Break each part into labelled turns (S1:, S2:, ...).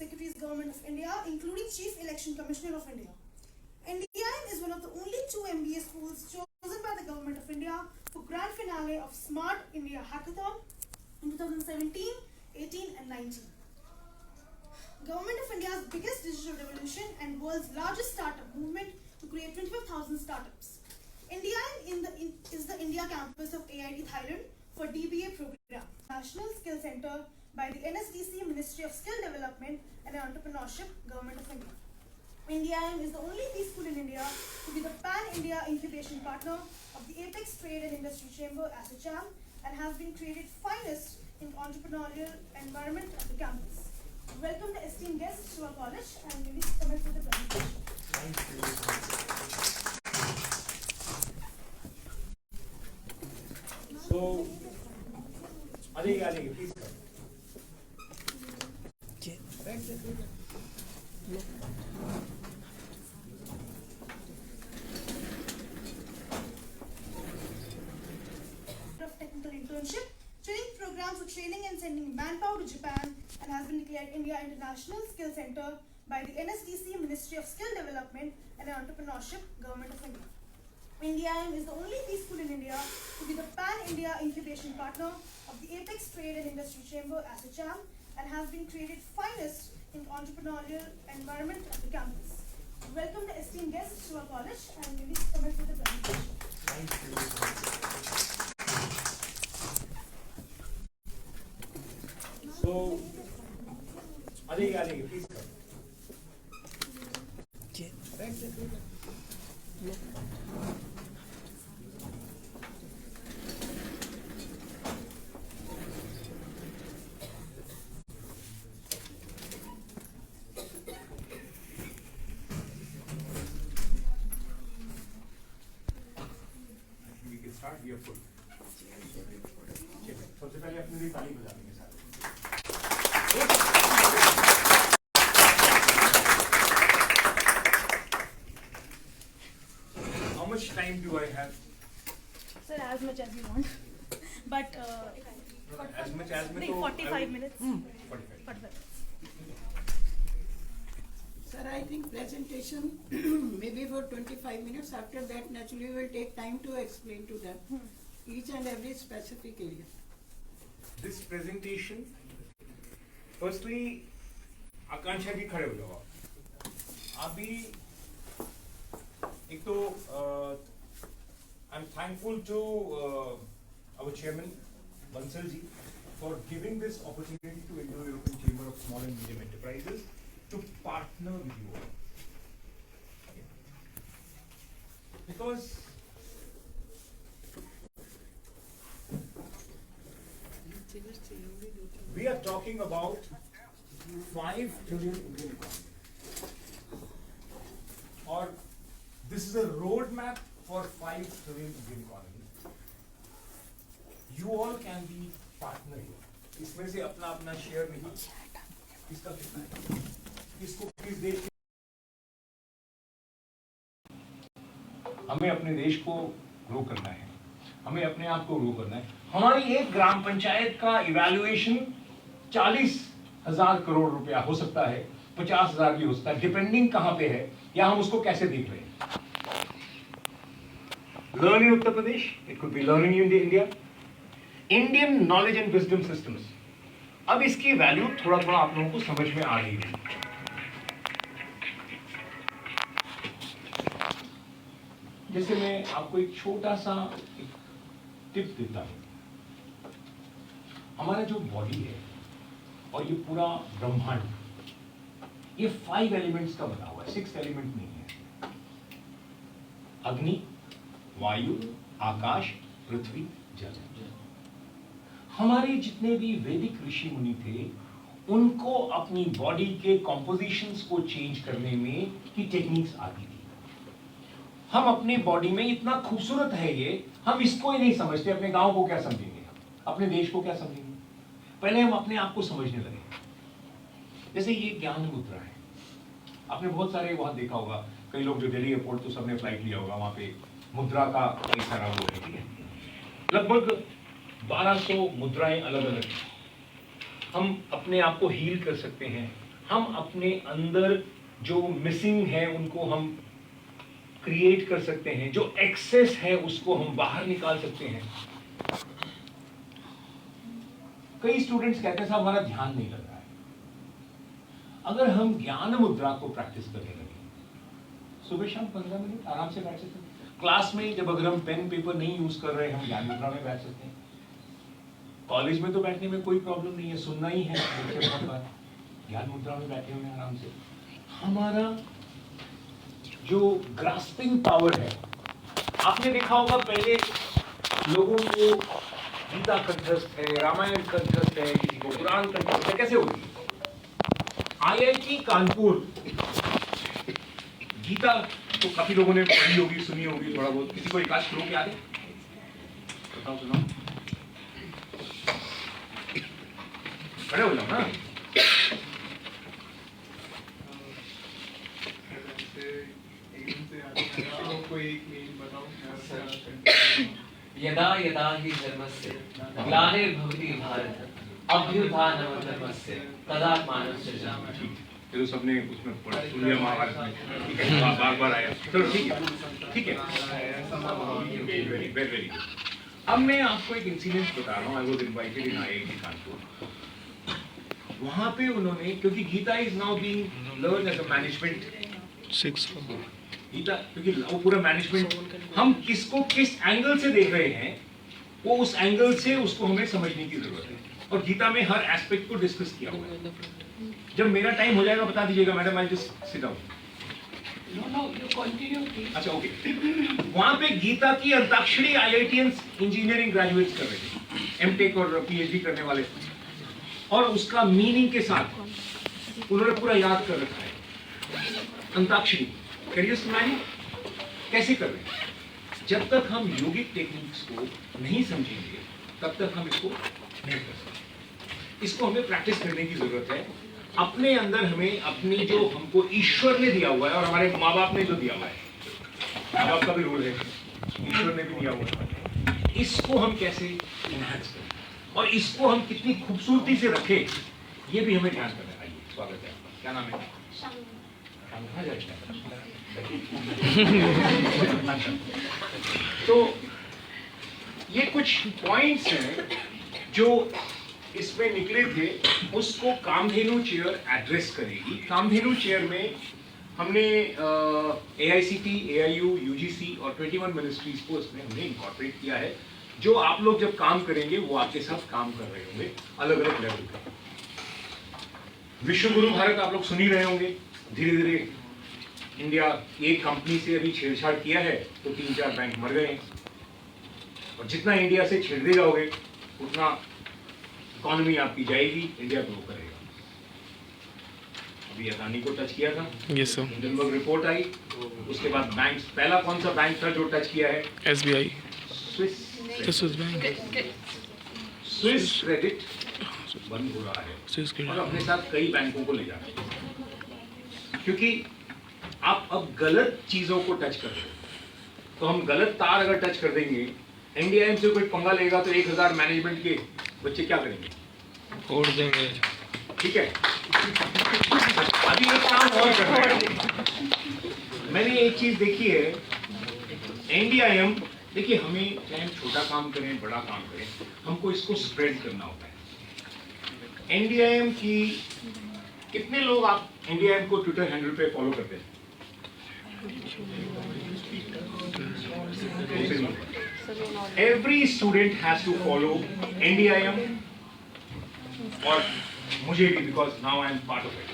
S1: Secretaries Government of India, including Chief Election Commissioner of India. NDIM is one of the only 2 MBA schools chosen by the Government of India for grand finale of Smart India Hackathon in 2017, 18 and 19. Government of India's biggest digital revolution and world's largest startup movement to create 25,000 startups. NDIM is the India campus of AIT Thailand for DBA program, National Skill Center by the NSDC Ministry of Skill Development and Entrepreneurship, Government of India. NDIM is the only school in India to be the Pan-India incubation partner of the Apex Trade and Industry Chamber (ASSOCHAM) and has been created finest in entrepreneurial environment at the campus. Welcome the esteemed guests to our college and we will commence with the presentation.
S2: Thank you. So, आइए, please come.
S1: Of technical internship, training programs for training and sending manpower to Japan and has been declared India International Skill Center by the NSDC Ministry of Skill Development and Entrepreneurship, Government of India. NDIM is the only school in India to be the Pan-India incubation partner of the Apex Trade and Industry Chamber (ASSOCHAM) and has been created finest in entrepreneurial environment at the campus. Welcome the esteemed guests to our college and we will commence with the presentation.
S2: Thank you. So, आइए, please come. We can start. We are full. सबसे पहले अपने लिए ताली बजा देंगे सारे. How much time do I have?
S1: Sir, as much as you want. But
S2: As much as me
S1: like
S2: तो
S1: 45 minutes.
S2: 45.
S1: 45.
S3: Sir, I think presentation maybe for 25 minutes. After that, naturally, we will take time to explain to them each and every specific area.
S2: This presentation, firstly, आकांक्षा जी खड़े हो जाओ. अभी एक तो I'm thankful to our chairman Bansal ji for giving this opportunity to Indo-European Chamber of Small and Medium Enterprises to partner with you all. Because we are talking about 5 trillion Indian economy. Or this is a roadmap for 5 trillion Indian economy. You all can be partner here. इसमें से अपना अपना share नहीं. इसका कितना है? इसको please देख. हमें अपने देश को ग्रो करना है. हमें अपने आप को ग्रो करना है. हमारी एक ग्राम पंचायत का इवैल्यूएशन 40,000 करोड़ रुपया हो सकता है, 50,000 भी हो सकता है, डिपेंडिंग कहां पे है या हम उसको कैसे देख रहे हैं. Learn in Uttar Pradesh, it could be learning in India. Indian knowledge and wisdom systems. अब इसकी वैल्यू थोड़ा थोड़ा आप लोगों को समझ में आ रही है. जैसे मैं आपको एक छोटा सा टिप देता हूं. हमारा जो बॉडी है और ये पूरा ब्रह्मांड, ये 5 एलिमेंट्स का बना हुआ है, 6 एलिमेंट नहीं है. अग्नि, वायु, आकाश, पृथ्वी, जल. हमारे जितने भी वैदिक ऋषि मुनि थे, उनको अपनी बॉडी के कॉम्पोजिशंस को चेंज करने में की टेक्निक्स आती थी. हम अपने बॉडी में इतना खूबसूरत है ये, हम इसको ही नहीं समझते. अपने गांव को क्या समझेंगे, अपने देश को क्या समझेंगे. पहले हम अपने आप को समझने लगे. जैसे ये ज्ञान मुद्रा है, आपने बहुत सारे वहां देखा होगा. कई लोग जो दिल्ली एयरपोर्ट तो सबने फ्लाइट लिया होगा, वहां पे मुद्रा का कई सारा वो है. ठीक है, लगभग 1200 मुद्राएं अलग अलग. हम अपने आप को हील कर सकते हैं, हम अपने अंदर जो मिसिंग है उनको हम क्रिएट कर सकते हैं, जो एक्सेस है उसको हम बाहर निकाल सकते हैं। कई स्टूडेंट्स कहते हैं साहब हमारा ध्यान नहीं लग रहा है। अगर हम ज्ञान मुद्रा को प्रैक्टिस करने लगे, सुबह शाम 15 मिनट आराम से बैठ सकते हैं। क्लास में जब अगर हम पेन पेपर नहीं यूज कर रहे, हम ज्ञान मुद्रा में बैठ सकते हैं। कॉलेज में तो बैठने में कोई प्रॉब्लम नहीं है, सुनना ही है, ज्ञान मुद्रा में बैठे हुए आराम से। हमारा जो ग्रास्पिंग पावर है, आपने देखा होगा पहले लोगों को गीता कंठस्थ है, रामायण कंठस्थ है, किसी को कुरान कंठस्थ है, कैसे होगी? IIT कानपुर गीता तो काफी लोगों ने पढ़ी होगी, सुनी होगी थोड़ा बहुत। किसी को एक आध श्लोक याद है? बताओ, सुनाओ। खड़े हो जाओ ना।
S4: यदा यदा हि धर्मस्य ग्लानिर्भवति भारत अभ्युत्थानमधर्मस्य तदात्मानं सृजामि।
S2: ये तो सबने उसमें सुन लिया महाभारत में, ठीक है, बार बार आया। चलो ठीक है, ठीक है, वेरी वेरी गुड। अब मैं आपको एक इंसिडेंट बता रहा हूँ। I was invited in IIT Kanpur. वहाँ पे उन्होंने, क्योंकि Gita is now being learn as a management 6 Gita, क्योंकि वो पूरा मैनेजमेंट, हम किसको किस एंगल से देख रहे हैं, वो उस एंगल से उसको हमें समझने की जरूरत है। और गीता में हर एस्पेक्ट को डिस्कस किया हुआ है। जब मेरा टाइम हो जाएगा बता दीजिएगा madam, I just sit down. अच्छा ओके। वहां पे गीता की अंताक्षरी IITians इंजीनियरिंग ग्रेजुएट्स कर रहे थे, MTech और PhD करने वाले, और उसका मीनिंग के साथ उन्होंने पूरा याद कर रखा है। अंताक्षरी करिए सुनाइए कैसे कर रहे हैं। जब तक हम योगिक टेक्निक्स को नहीं समझेंगे तब तक हम इसको नहीं कर सकते। इसको हमें प्रैक्टिस करने की जरूरत है। अपने अंदर हमें अपनी जो हमको ईश्वर ने दिया हुआ है और हमारे माँ बाप ने जो दिया हुआ है, माँ बाप का भी रोल है, ईश्वर ने भी दिया हुआ है, इसको हम कैसे एनहांस करें और इसको हम कितनी खूबसूरती से रखें, ये भी हमें ध्यान करना है। आइए, स्वागत है आपका। क्या नाम है? तो ये कुछ पॉइंट्स हैं जो इसमें निकले थे, उसको कामधेनु चेयर एड्रेस करेगी। कामधेनु चेयर में हमने AICT, AIU, UGC और 21 मिनिस्ट्रीज को इसमें हमने इंकॉर्पोरेट किया है। जो आप लोग जब काम करेंगे वो आपके साथ काम कर रहे होंगे अलग अलग लेवल पे। विश्व गुरु भारत आप लोग सुन ही रहे होंगे। धीरे धीरे इंडिया एक कंपनी से अभी छेड़छाड़ किया है तो 3-4 बैंक मर गए, और जितना इंडिया से छेड़ते जाओगे उतना इकोनॉमी आपकी जाएगी, इंडिया ग्रो करेगा। अभी अदानी को टच किया था,
S5: यस सर,
S2: हिंडनबर्ग रिपोर्ट आई, उसके बाद बैंक, पहला कौन सा बैंक था जो टच किया है?
S5: SBI,
S2: Swiss
S5: bank,
S2: Swiss credit बंद हो रहा है
S5: स्विस
S2: और अपने साथ कई बैंकों को ले जा रहे हैं, क्योंकि आप अब गलत चीजों को टच कर रहे हो। तो हम गलत तार अगर टच कर देंगे, इंडिया से कोई पंगा लेगा तो 1000 मैनेजमेंट के बच्चे क्या करेंगे?
S5: फोड़ देंगे।
S2: ठीक है, अभी एक काम और करना है। मैंने एक चीज देखी है, NDIM, देखिए हमें चाहे हम छोटा काम करें बड़ा काम करें, हमको इसको स्प्रेड करना होता है। NDIM की कितने लोग आप NDIM को ट्विटर हैंडल पे फॉलो करते हैं? Every student has to follow NDIM और मुझे भी, because now I am part of it.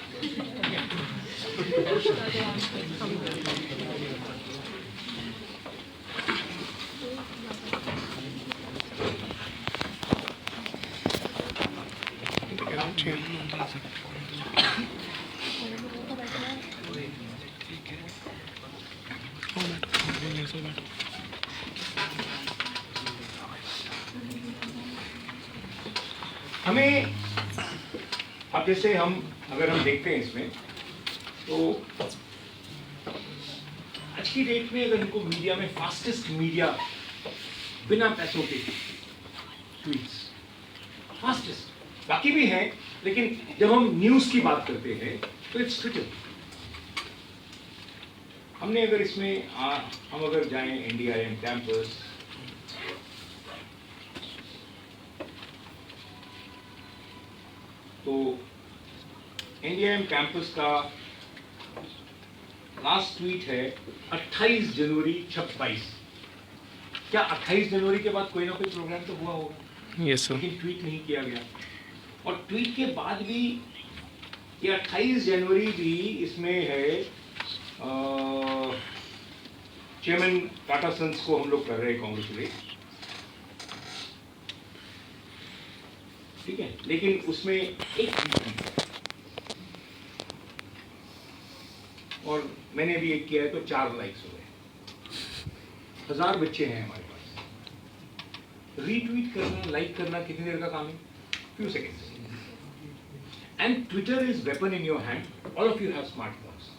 S2: हमें अब जैसे अगर हम देखते हैं इसमें, तो आज की डेट में अगर इनको मीडिया में फास्टेस्ट मीडिया बिना पैसों के ट्वीट्स फास्टेस्ट, बाकी भी हैं लेकिन जब हम न्यूज की बात करते हैं तो इट्स ट्विटर। हमने अगर इसमें हम अगर जाएं NDIM कैंपस, तो NDIM कैंपस का लास्ट ट्वीट है 28 जनवरी 26। क्या 28 जनवरी के बाद कोई ना कोई प्रोग्राम तो हुआ होगा,
S5: यस सर।
S2: लेकिन ट्वीट नहीं किया गया। और ट्वीट के बाद भी ये 28 जनवरी भी इसमें है चेयरमैन टाटा सन्स को हम लोग कर रहे हैं कांग्रेचुलेट, ठीक है, लेकिन उसमें एक और मैंने भी एक किया है तो 4 लाइक्स हो गए। 1000 बच्चे हैं हमारे पास। रीट्वीट करना, लाइक करना कितनी देर का काम है? Few seconds. And Twitter is weapon in your hand, all of you have smartphones.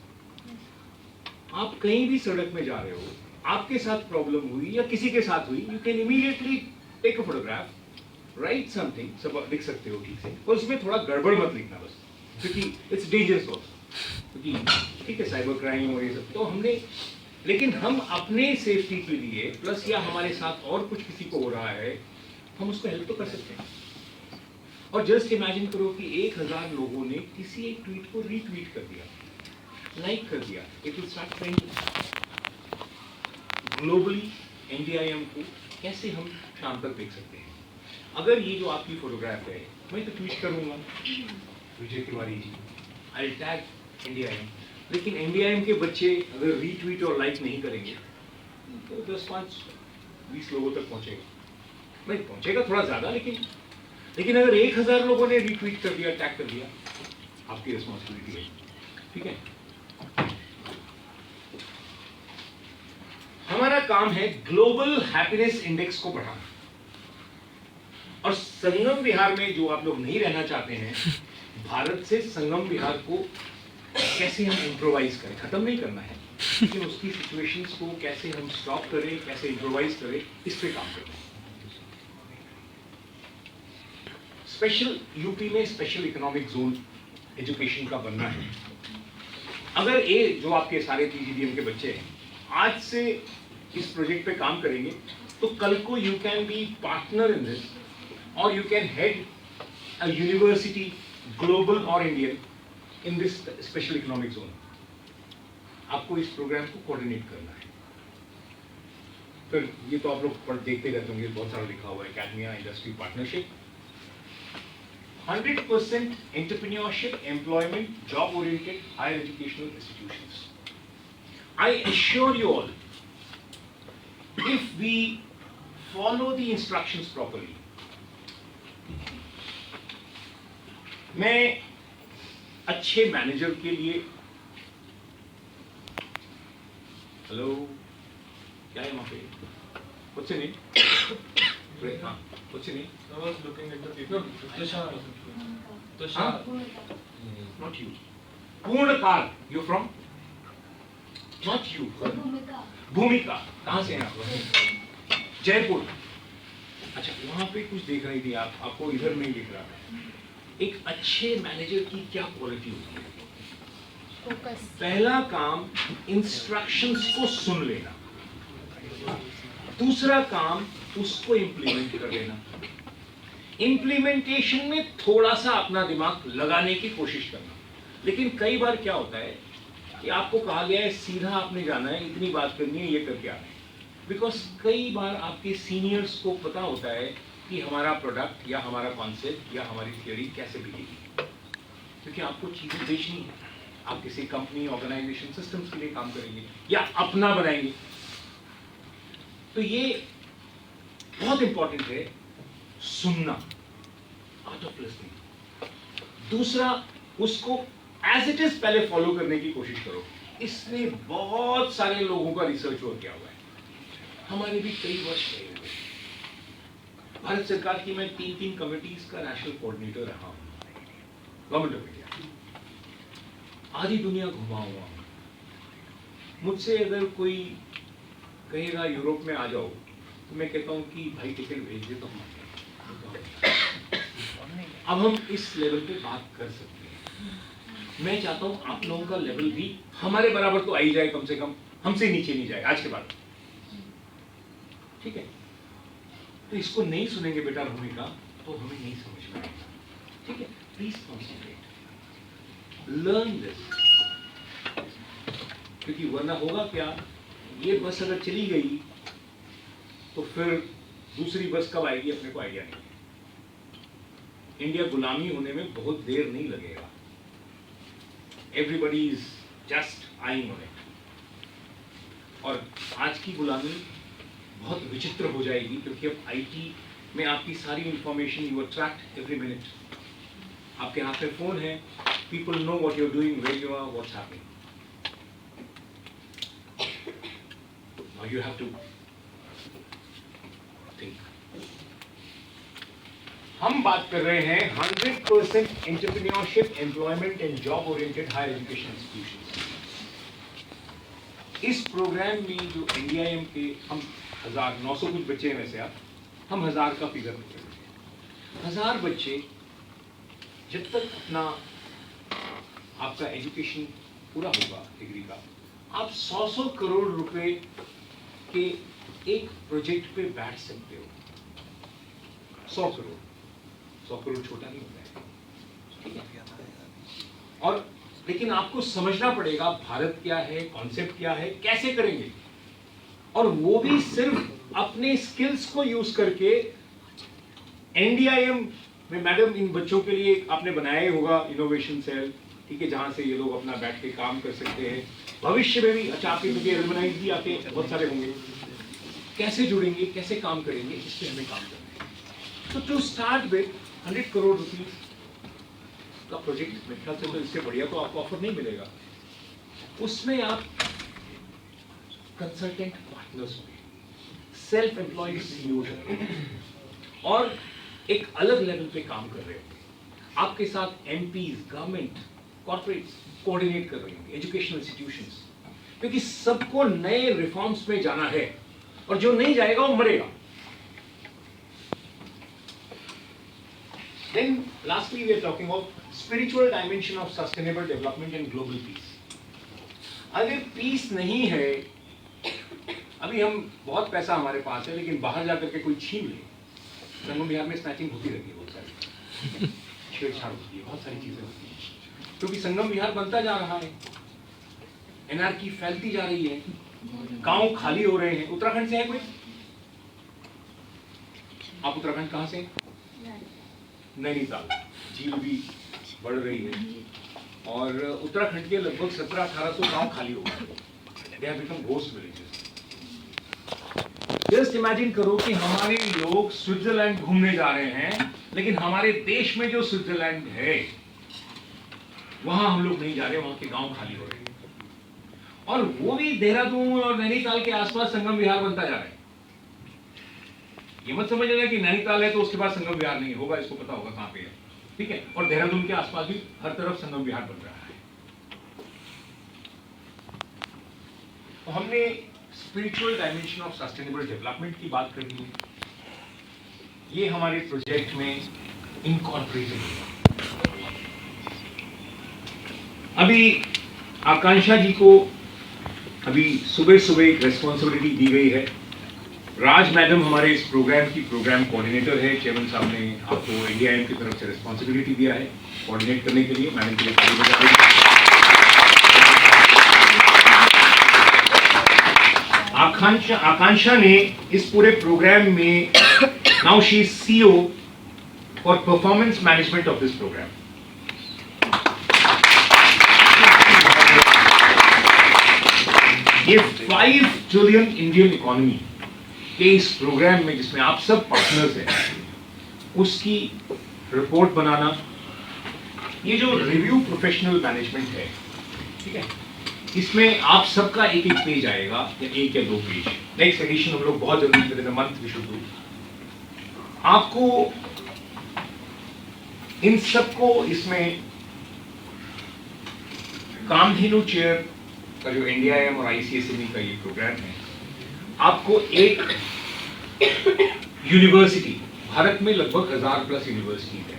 S2: आप कहीं भी सड़क में जा रहे हो, आपके साथ प्रॉब्लम हुई या किसी के साथ हुई, you can immediately take a photograph, write something, सब लिख सकते हो ठीक से, और उसमें थोड़ा गड़बड़ मत लिखना बस, क्योंकि इट्स डेंजरस ऑल्सो, क्योंकि ठीक है साइबर क्राइम और ये सब तो हमने, लेकिन हम अपने सेफ्टी के लिए प्लस या हमारे साथ और कुछ किसी को हो रहा है, हम उसको हेल्प तो कर सकते हैं। और जस्ट इमेजिन करो कि 1000 लोगों ने किसी एक ट्वीट को रीट्वीट कर दिया, लाइक कर दिया, it will start trending globally. NDIM को कैसे हम शाम तक देख सकते हैं? अगर ये जो आपकी फोटोग्राफ है, मैं तो ट्वीट करूंगा Vijay Tiwari ji, I tag NDIM, लेकिन NDIM के बच्चे अगर रीट्वीट और लाइक नहीं करेंगे तो 10, 5, 20 लोगों तक पहुंचेगा, नहीं पहुंचेगा थोड़ा ज्यादा, लेकिन अगर 1000 लोगों ने रीट्वीट कर दिया, टैग कर दिया, आपकी रिस्पॉन्सिबिलिटी है, ठीक है। हमारा काम है ग्लोबल हैप्पीनेस इंडेक्स को बढ़ाना, और संगम विहार में जो आप लोग नहीं रहना चाहते हैं, भारत से संगम विहार को कैसे हम इम्प्रोवाइज करें, खत्म नहीं करना है, लेकिन उसकी सिचुएशंस को कैसे हम स्टॉप करें, कैसे इम्प्रोवाइज करें, इस पे काम करना है। स्पेशल यूपी में स्पेशल इकोनॉमिक जोन एजुकेशन का बनना है। अगर ये जो आपके सारे PGDM के बच्चे हैं आज से इस प्रोजेक्ट पे काम करेंगे, तो कल को you can be partner in this, और you can head a university global और Indian in this special economic zone. आपको इस प्रोग्राम को कोऑर्डिनेट करना है। फिर ये तो आप लोग देखते रहते होंगे, बहुत सारा लिखा हुआ है, academia industry partnership, 100% entrepreneurship, employment, job-oriented higher educational institutions. I assure you all, if we follow the instructions properly, मैं अच्छे मैनेजर के लिए, हेलो क्या है वहाँ पे, what's your name? हाँ, what's your name?
S5: I was looking at the people. Tushar.
S2: Huh? Not you. Purnakal. You're from? Not you. भूमिका. कहाँ से हैं आप? जयपुर. अच्छा, वहाँ पे कुछ देख रही थी आप, आपको इधर नहीं दिख रहा। एक अच्छे मैनेजर की क्या क्वालिटी होती है? फोकस। पहला काम इंस्ट्रक्शंस को सुन लेना, दूसरा काम उसको इम्प्लीमेंट कर लेना, इम्प्लीमेंटेशन में थोड़ा सा अपना दिमाग लगाने की कोशिश करना। लेकिन कई बार क्या होता है कि आपको कहा गया है सीधा आपने जाना है, इतनी बात करनी है, ये करके आना है, बिकॉज कई बार आपके सीनियर्स को पता होता है कि हमारा प्रोडक्ट या हमारा कॉन्सेप्ट या हमारी थियोरी कैसे बिकेगी, क्योंकि आपको चीजें बेचनी है। आप किसी कंपनी, ऑर्गेनाइजेशन, सिस्टम्स के लिए काम करेंगे या अपना बनाएंगे, तो ये बहुत इंपॉर्टेंट है सुनना, आर्ट ऑफ लिसनिंग। दूसरा, उसको एज इट इज पहले फॉलो करने की कोशिश करो। इसमें बहुत सारे लोगों का रिसर्च वर्क किया हुआ है, हमारे भी कई वर्ष रहे हुए। भारत सरकार की मैं 3 कमिटीज का नेशनल कोऑर्डिनेटर रहा हूं, गवर्नमेंट ऑफ इंडिया। आधी दुनिया घुमा हुआ हूं। मुझसे अगर कोई कहेगा यूरोप में आ जाओ, तो मैं कहता हूं कि भाई टिकट भेज दे तो हम अब हम इस लेवल पे बात कर सकते हैं। मैं चाहता हूं आप लोगों का लेवल भी हमारे बराबर तो आ ही जाए, कम से कम हमसे नीचे नहीं जाए आज के बाद, ठीक है? तो इसको नहीं सुनेंगे बेटा भूमिका तो हमें नहीं समझ में आएगा, ठीक है? प्लीज कॉन्सेंट्रेट, लर्न दिस, क्योंकि वरना होगा क्या, ये बस अगर चली गई तो फिर दूसरी बस कब आएगी अपने को आइडिया नहीं। इंडिया गुलामी होने में बहुत देर नहीं लगेगा। Everybody is just eyeing on it. और आज की गुलामी बहुत विचित्र हो जाएगी, क्योंकि अब आईटी में आपकी सारी information you attract every minute. आपके हाथ में फोन है, people know what you are doing, where you are, what's happening. Now you have to think. हम बात कर रहे हैं 100% entrepreneurship, employment and job oriented higher education institutions. इस प्रोग्राम में जो एनडीआईएम के हम 1900 कुछ बच्चे हैं, वैसे हम 1000 का फिगर लेते हैं। 1000 बच्चे जब तक अपना आपका एजुकेशन पूरा होगा डिग्री का, आप 100 करोड़ रुपए के एक प्रोजेक्ट पे बैठ सकते हो। 100 करोड़ छोटा नहीं होता है, ठीक है? और लेकिन आपको समझना पड़ेगा भारत क्या है, कॉन्सेप्ट क्या है, कैसे करेंगे, और वो भी सिर्फ अपने स्किल्स को यूज करके। एनडीआईएम में मैडम इन बच्चों के लिए आपने बनाया ही होगा इनोवेशन सेल, ठीक है, जहां से ये लोग अपना बैठ के काम कर सकते हैं। भविष्य में भी अच्छा आपके एलुमनाइज भी आते बहुत सारे होंगे, कैसे जुड़ेंगे, कैसे काम करेंगे, इस पे हमें काम करना है। तो to start with 100 crore rupees का प्रोजेक्ट, मेरे ख्याल से तो इससे बढ़िया तो आपको ऑफर नहीं मिलेगा। उसमें आप कंसल्टेंट पार्टनर्स होंगे, सेल्फ एम्प्लॉयड सीईओ और एक अलग लेवल पे काम कर रहे होंगे। आपके साथ एमपीज, गवर्नमेंट, कॉर्पोरेट्स कोऑर्डिनेट कर रहे होंगे, एजुकेशनल इंस्टीट्यूशंस, क्योंकि सबको नए रिफॉर्म्स में जाना है और जो नहीं जाएगा वो मरेगा। Then lastly we are talking of spiritual dimension of sustainable development and global peace. अगर पीस नहीं है, अभी हम बहुत पैसा हमारे पास है लेकिन बाहर जाकर के कोई छीन ले, संगम बिहार में स्नैचिंग होती रहती है, बहुत सारी छेड़छाड़ होती है, बहुत सारी चीजें होती है, क्योंकि संगम बिहार बनता जा रहा है, एनआरकी फैलती जा रही है, गांव खाली हो रहे हैं। उत्तराखंड से है कोई? आप उत्तराखंड कहां से? नैनीताल। झील भी बढ़ रही है और उत्तराखंड के लगभग 1700-1800 गांव खाली हो गए, they have become ghost villages. Just imagine करो कि हमारे लोग स्विट्जरलैंड घूमने जा रहे हैं, लेकिन हमारे देश में जो स्विट्जरलैंड है वहां हम लोग नहीं जा रहे, वहां के गांव खाली हो रहे हैं, और वो भी देहरादून और नैनीताल के आसपास संगम विहार बनता जा रहा है। ये मत समझ लेना कि नैनीताल है तो उसके बाद संगम विहार नहीं होगा, इसको पता होगा कहां पे है, ठीक है? और देहरादून के आसपास भी हर तरफ संगम विहार बन रहा है। तो हमने spiritual dimension of sustainable development की बात करनी है, ये हमारे प्रोजेक्ट में इनकॉर्पोरेटेड है। अभी आकांक्षा जी को अभी सुबह सुबह एक रेस्पॉन्सिबिलिटी दी गई है। राज मैडम हमारे इस प्रोग्राम की प्रोग्राम कोऑर्डिनेटर है। चेयरमैन साहब ने आपको एनडीआईएम की तरफ से रिस्पॉन्सिबिलिटी दिया है कोऑर्डिनेट करने के लिए। मैडम के लिए आकांक्षा ने इस पूरे प्रोग्राम में now she is CEO for performance management of this programme. ये 5 ट्रिलियन इंडियन इकोनॉमी के इस प्रोग्राम में, जिसमें आप सब पार्टनर्स हैं, उसकी रिपोर्ट बनाना, ये जो रिव्यू प्रोफेशनल मैनेजमेंट है, ठीक है, इसमें आप सबका एक एक पेज आएगा, या 1 या 2 पेज। नेक्स्ट एडिशन हम लोग बहुत जल्दी within a month we should do. आपको इन सबको इसमें कामधेनु चेयर का जो एनडीआईएम और आईसीएसएमई का ये प्रोग्राम है, आपको एक यूनिवर्सिटी, भारत में लगभग 1000 प्लस यूनिवर्सिटी है,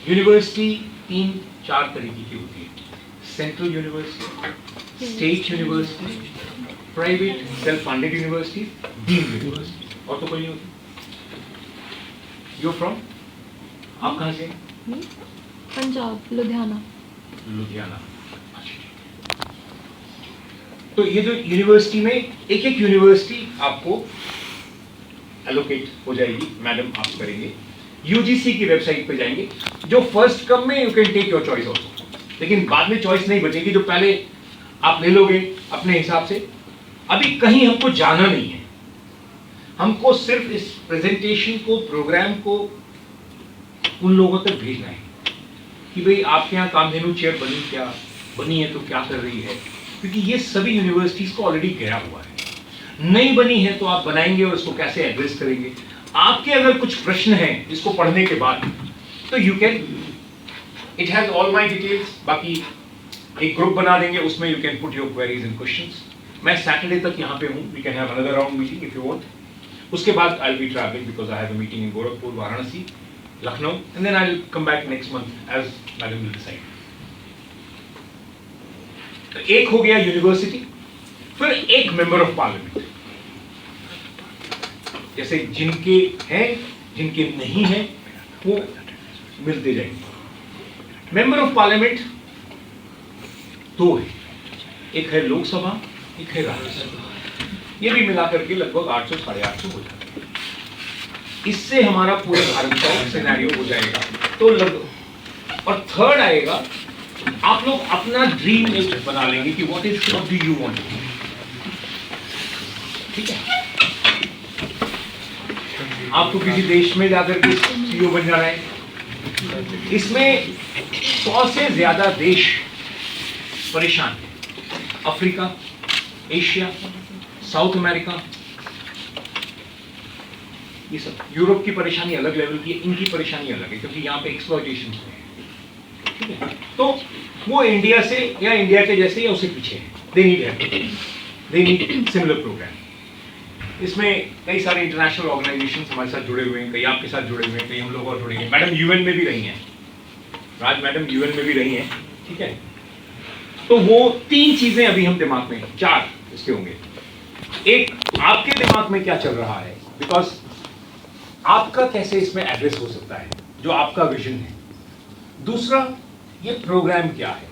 S2: यूनिवर्सिटी 3-4 तरीके की होती है, central university, state university, private self funded university, deemed university, और तो कोई नहीं होती। यू फ्रॉम, आप कहाँ से?
S6: पंजाब, लुधियाना।
S2: लुधियाना। तो ये जो यूनिवर्सिटी में एक एक यूनिवर्सिटी आपको एलोकेट हो जाएगी, मैडम आप करेंगे, यूजीसी की वेबसाइट पे जाएंगे, जो फर्स्ट कम में you can take your choice also, लेकिन बाद में चॉइस नहीं बचेगी, जो पहले आप ले लोगे अपने हिसाब से। अभी कहीं हमको जाना नहीं है, हमको सिर्फ इस प्रेजेंटेशन को, प्रोग्राम को उन लोगों तक भेजना है कि भाई आपके यहाँ कामधेनु चेयर बनी है तो क्या कर रही है, क्योंकि ये सभी यूनिवर्सिटीज को ऑलरेडी गया हुआ है। नहीं बनी है तो आप बनाएंगे और उसको कैसे एड्रेस करेंगे। आपके अगर कुछ प्रश्न हैं इसको पढ़ने के बाद, तो you can, it has all my details, बाकी एक ग्रुप बना देंगे, उसमें you can put your queries and questions. मैं सैटरडे तक यहाँ पे हूँ, we can have another round meeting if you want. उसके बाद I will be travelling because I have a meeting in Gorakhpur, Varanasi, Lucknow, and then I will come back next month as madam will decide. तो एक हो गया university, फिर एक member of parliament, जैसे जिनके हैं जिनके नहीं हैं वो मिलते जाएंगे। मेंबर ऑफ पार्लियामेंट दो है, एक है लोकसभा, एक है राज्यसभा, ये भी मिलाकर के लगभग 800-850 हो जाता है। इससे हमारा पूरे भारत का सिनेरियो हो जाएगा। तो लगभग, और थर्ड आएगा, आप लोग अपना ड्रीम लिस्ट बना लेंगे कि व्हाट डू यू वांट, ठीक है। आपको किसी देश में जाकर के सीईओ बन जाना है, इसमें 100 से ज्यादा देश परेशान है। अफ्रीका, एशिया, साउथ अमेरिका, ये सब। यूरोप की परेशानी अलग लेवल की है, इनकी परेशानी अलग है क्योंकि यहाँ पे एक्सप्लॉयटेशन है, ठीक है। तो वो इंडिया से या इंडिया के जैसे या उससे पीछे है, दे नीड सिमिलर प्रोग्राम। इसमें कई सारे इंटरनेशनल ऑर्गेनाइजेशंस हमारे साथ जुड़े हुए हैं, कई आपके साथ जुड़े हुए हैं, कई हम लोग और जुड़ेंगे। मैडम यूएन में भी रही हैं, राज मैडम यूएन में भी रही हैं, ठीक है। तो वो 3 चीजें अभी हम दिमाग में, 4 इसके होंगे। एक, आपके दिमाग में क्या चल रहा है, बिकॉज आपका कैसे इसमें एड्रेस हो सकता है, जो आपका विजन है। दूसरा, ये प्रोग्राम क्या है।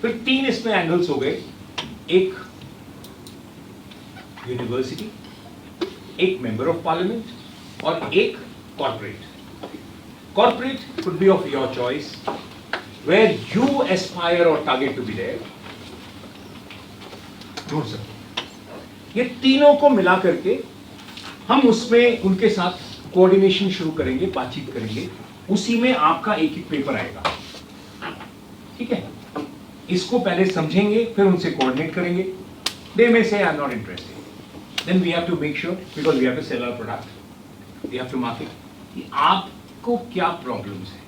S2: फिर 3 इसमें एंगल्स हो गए, एक यूनिवर्सिटी, एक मेंबर ऑफ पार्लियामेंट और एक corporate. Corporate could be of your choice, where you aspire or target to be there. ढूंढ सकते। ये तीनों को मिला करके हम उसमें उनके साथ कोऑर्डिनेशन शुरू करेंगे, बातचीत करेंगे, उसी में आपका एक पेपर आएगा, ठीक है। इसको पहले समझेंगे, फिर उनसे कोऑर्डिनेट करेंगे। They may say I'm not interested. Then we have to make sure, because we have to sell our product, we have to market, कि आपको क्या प्रॉब्लम्स है।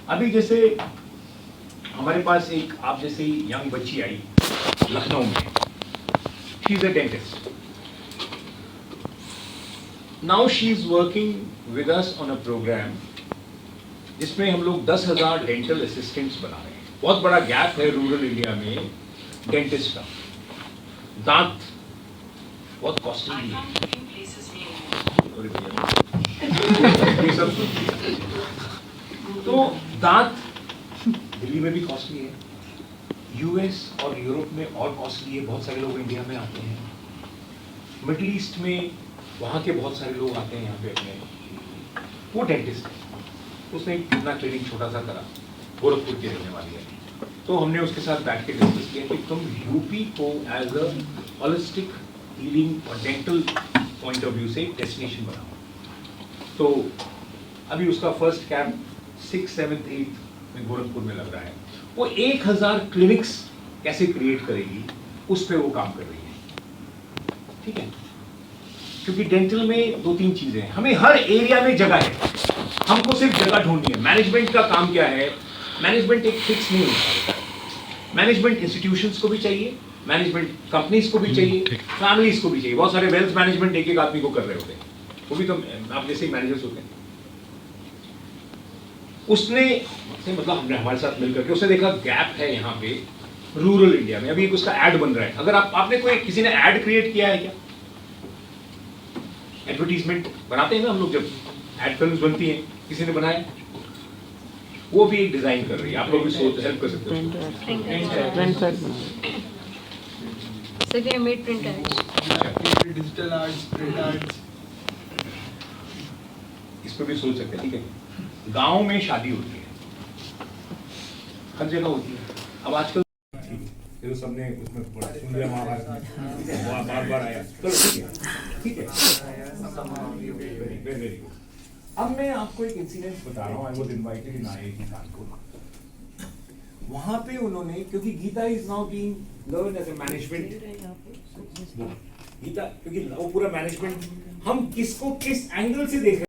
S2: अभी जैसे हमारे पास एक आप जैसे यंग बच्ची आई लखनऊ में, she is a dentist. Now she is working with us on a programme जिसमें हम लोग 10,000 डेंटल असिस्टेंट्स बना रहे हैं। बहुत बड़ा गैप है रूरल इंडिया में डेंटिस्ट का। दांत बहुत कॉस्टली है, तो दांत दिल्ली में भी कॉस्टली है, यूएस और यूरोप में और कॉस्टली है। बहुत सारे लोग इंडिया में आते हैं, मिडिल ईस्ट में वहाँ के बहुत सारे लोग आते हैं यहाँ पे अपने। वो डेंटिस्ट है, उसने अपना ट्रेनिंग छोटा सा करा, गोरखपुर की रहने वाली है। तो हमने उसके साथ बैठ के डिस्कस किया कि तुम यूपी को एज अ होलिस्टिक हीलिंग और डेंटल पॉइंट ऑफ व्यू से डेस्टिनेशन बनाओ। तो अभी उसका फर्स्ट कैंप 6, 7, 8 में गोरखपुर में लग रहा है। वो 1000 क्लिनिक्स कैसे क्रिएट करेगी, उस पर वो काम कर रही है, ठीक है। क्योंकि डेंटल में 2-3 चीजें हैं, हमें हर एरिया में जगह है, हमको सिर्फ जगह ढूंढनी है। मैनेजमेंट का काम क्या है, मैनेजमेंट एक फिक्स नहीं होता, मैनेजमेंट इंस्टीट्यूशंस को भी चाहिए, मैनेजमेंट कंपनीज को भी चाहिए, फैमिलीज को भी चाहिए। बहुत सारे वेल्थ मैनेजमेंट एक आदमी को कर रहे होते हैं, वो भी तो आप जैसे ही मैनेजर्स होते हैं। उसने मतलब हमने हमारे साथ मिलकर के उसने देखा गैप है यहाँ पे रूरल इंडिया में। अभी एक उसका ऐड बन रहा है। अगर आपने कोई किसी ने ऐड क्रिएट किया है क्या? एडवर्टीजमेंट बनाते हैं ना हम लोग, जब ऐड फिल्म्स बनती हैं, किसी ने बनाया? वो भी एक डिजाइन कर रही है। आप लोग भी सोच हेल्प कर सकते हो।
S6: Sir, we have made print ads.
S5: Digital arts, print arts,
S2: इस पर भी सोच सकते हैं। ठीक है, गांव में शादी होती है, हर जगह होती है। अब आजकल फिर सबने उसमें सुन लिया, महाभारत बार बार आया। चलो ठीक है वेरी गुड। अब मैं आपको एक इंसिडेंट बता रहा हूँ। I was invited in IIT Kanpur. वहां पे उन्होंने, क्योंकि Gita is now being learn as a management, Gita क्योंकि वो पूरा मैनेजमेंट, हम किसको किस एंगल से देख रहे हैं